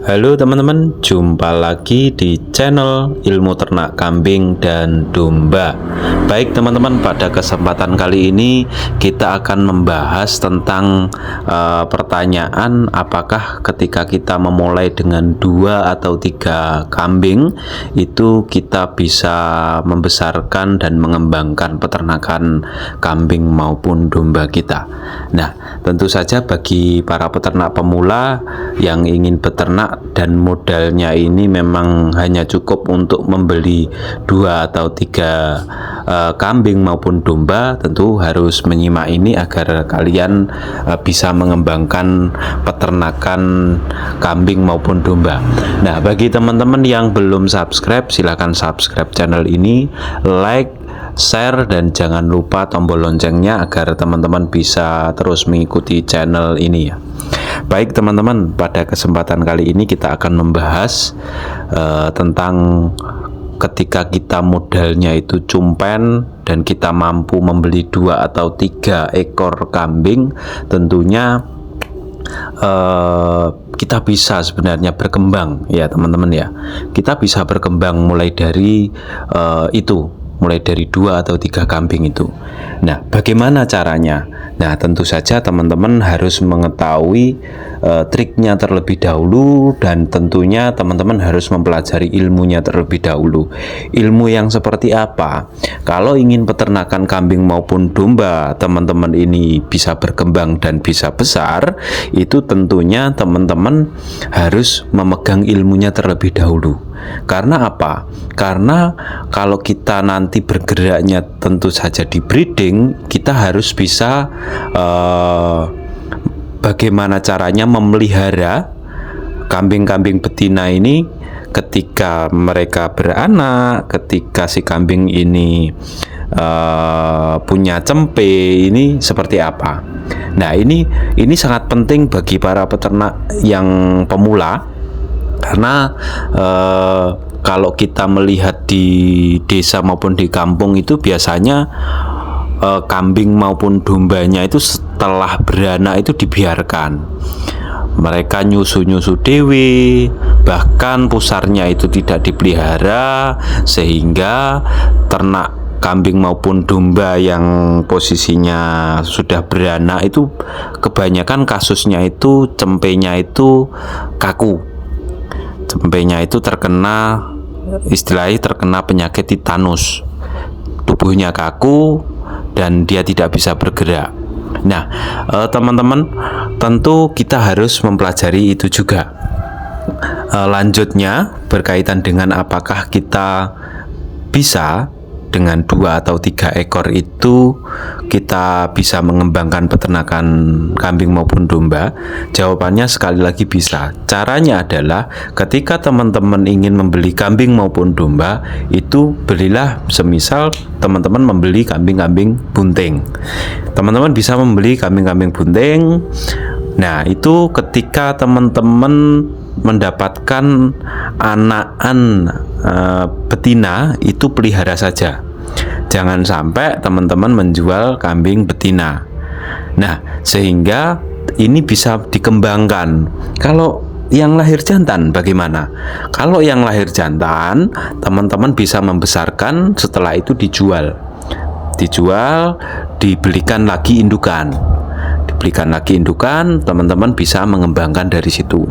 Halo teman-teman, jumpa lagi di channel Ilmu Ternak Kambing dan Domba. Baik teman-teman, pada kesempatan kali ini kita akan membahas tentang pertanyaan apakah ketika kita memulai dengan 2 atau 3 kambing itu kita bisa membesarkan dan mengembangkan peternakan kambing maupun domba kita. Nah, tentu saja bagi para peternak pemula yang ingin beternak dan modalnya ini memang hanya cukup untuk membeli 2 atau 3 kambing maupun domba, tentu harus menyimak ini agar kalian bisa mengembangkan peternakan kambing maupun domba. Nah, bagi teman-teman yang belum subscribe, silahkan subscribe channel ini, like, share, dan jangan lupa tombol loncengnya agar teman-teman bisa terus mengikuti channel ini ya. Baik teman-teman, pada kesempatan kali ini kita akan membahas tentang ketika kita modalnya itu cumpen dan kita mampu membeli 2 atau 3 ekor kambing, tentunya kita bisa sebenarnya berkembang ya teman-teman ya. Kita bisa berkembang mulai dari mulai dari 2 atau 3 kambing itu. Nah, bagaimana caranya? Nah, tentu saja teman-teman harus mengetahui triknya terlebih dahulu, dan tentunya teman-teman harus mempelajari ilmunya terlebih dahulu. Ilmu yang seperti apa? Kalau ingin peternakan kambing maupun domba teman-teman ini bisa berkembang dan bisa besar, itu tentunya teman-teman harus memegang ilmunya terlebih dahulu. Karena apa? Karena kalau kita nanti bergeraknya tentu saja di breeding, kita harus bisa bagaimana caranya memelihara kambing-kambing betina ini ketika mereka beranak, ketika si kambing ini punya cempe, ini seperti apa. Nah, ini sangat penting bagi para peternak yang pemula. Karena kalau kita melihat di desa maupun di kampung itu biasanya kambing maupun dombanya itu setelah beranak itu dibiarkan. Mereka nyusu dewe, bahkan pusarnya itu tidak dipelihara, sehingga ternak kambing maupun domba yang posisinya sudah beranak itu kebanyakan kasusnya itu cempenya itu kaku. Cempenya itu istilahnya terkena penyakit titanus, tubuhnya kaku dan dia tidak bisa bergerak. Nah, teman-teman, tentu kita harus mempelajari itu juga. Lanjutnya berkaitan dengan apakah kita bisa dengan 2 atau 3 ekor itu kita bisa mengembangkan peternakan kambing maupun domba. Jawabannya sekali lagi bisa. Caranya adalah ketika teman-teman ingin membeli kambing maupun domba, itu belilah, semisal teman-teman membeli kambing-kambing bunting. Teman-teman bisa membeli kambing-kambing bunting. Nah, itu ketika teman-teman mendapatkan anakan betina, itu pelihara saja. Jangan sampai teman-teman menjual kambing betina. Nah, sehingga ini bisa dikembangkan. Kalau yang lahir jantan bagaimana? Kalau yang lahir jantan, teman-teman bisa membesarkan, setelah itu dijual, dibelikan lagi indukan. Teman-teman bisa mengembangkan dari situ.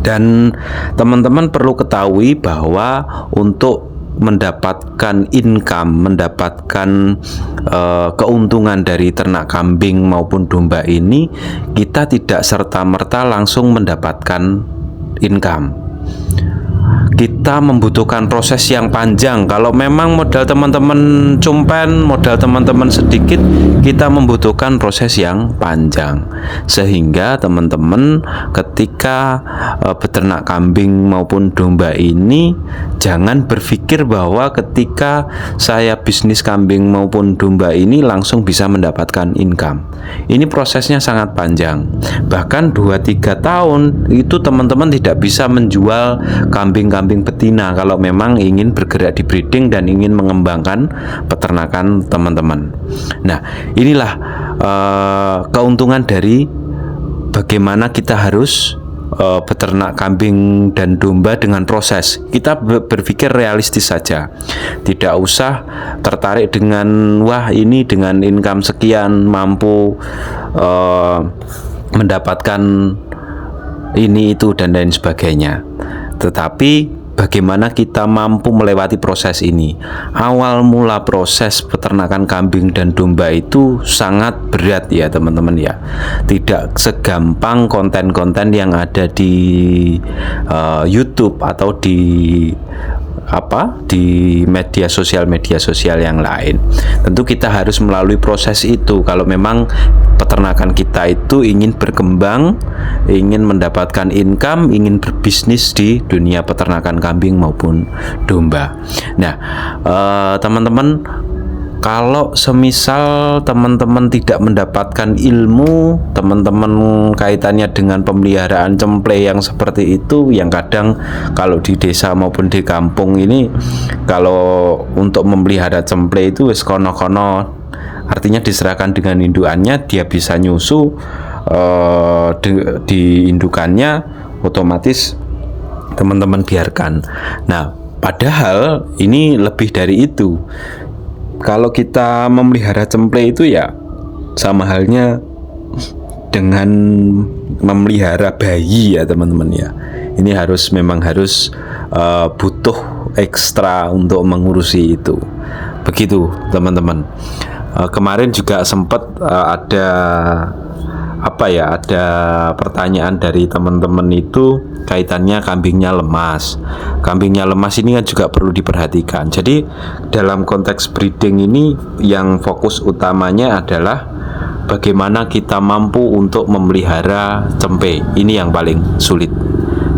Dan teman-teman perlu ketahui bahwa untuk mendapatkan income, mendapatkan keuntungan dari ternak kambing maupun domba ini, kita tidak serta-merta langsung mendapatkan income. Kita membutuhkan proses yang panjang. Kalau memang modal teman-teman cumpen, modal teman-teman sedikit, kita membutuhkan proses yang panjang. Sehingga teman-teman ketika beternak kambing maupun domba ini, jangan berpikir bahwa ketika saya bisnis kambing maupun domba ini langsung bisa mendapatkan income. Ini prosesnya sangat panjang. Bahkan 2-3 tahun itu teman-teman tidak bisa menjual kambing-kambing betina kalau memang ingin bergerak di breeding dan ingin mengembangkan peternakan teman-teman. Nah, inilah keuntungan dari bagaimana kita harus beternak kambing dan domba dengan proses. Kita berpikir realistis saja, tidak usah tertarik dengan wah ini dengan income sekian mampu mendapatkan ini itu dan lain sebagainya. Tetapi bagaimana kita mampu melewati proses ini. Awal mula proses peternakan kambing dan domba itu sangat berat ya teman-teman ya. Tidak segampang konten-konten yang ada di YouTube atau di media sosial yang lain. Tentu kita harus melalui proses itu kalau memang peternakan kita itu ingin berkembang, ingin mendapatkan income, ingin berbisnis di dunia peternakan kambing maupun domba. Nah, teman-teman, kalau semisal teman-teman tidak mendapatkan ilmu, teman-teman kaitannya dengan pemeliharaan cemplay yang seperti itu, yang kadang kalau di desa maupun di kampung ini, kalau untuk memelihara cemplay itu wis kono-kono, artinya diserahkan dengan indukannya, dia bisa nyusu di indukannya, otomatis teman-teman biarkan. Nah, padahal ini lebih dari itu. Kalau kita memelihara cemplay itu ya sama halnya dengan memelihara bayi ya teman-teman ya. Ini memang harus butuh ekstra untuk mengurusi itu. Begitu teman-teman. Kemarin juga sempat ada pertanyaan dari teman-teman itu kaitannya kambingnya lemas. Kambingnya lemas ini kan juga perlu diperhatikan. Jadi dalam konteks breeding ini yang fokus utamanya adalah bagaimana kita mampu untuk memelihara cempe. Ini yang paling sulit.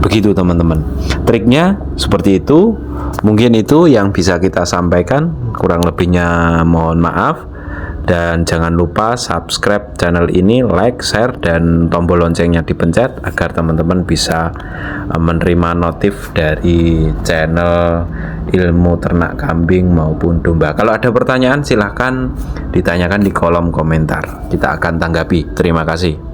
Begitu teman-teman. Triknya seperti itu. Mungkin itu yang bisa kita sampaikan. Kurang lebihnya mohon maaf. Dan jangan lupa subscribe channel ini, like, share, dan tombol loncengnya dipencet agar teman-teman bisa menerima notif dari channel ilmu ternak kambing maupun domba. Kalau ada pertanyaan silahkan ditanyakan di kolom komentar, kita akan tanggapi. Terima kasih.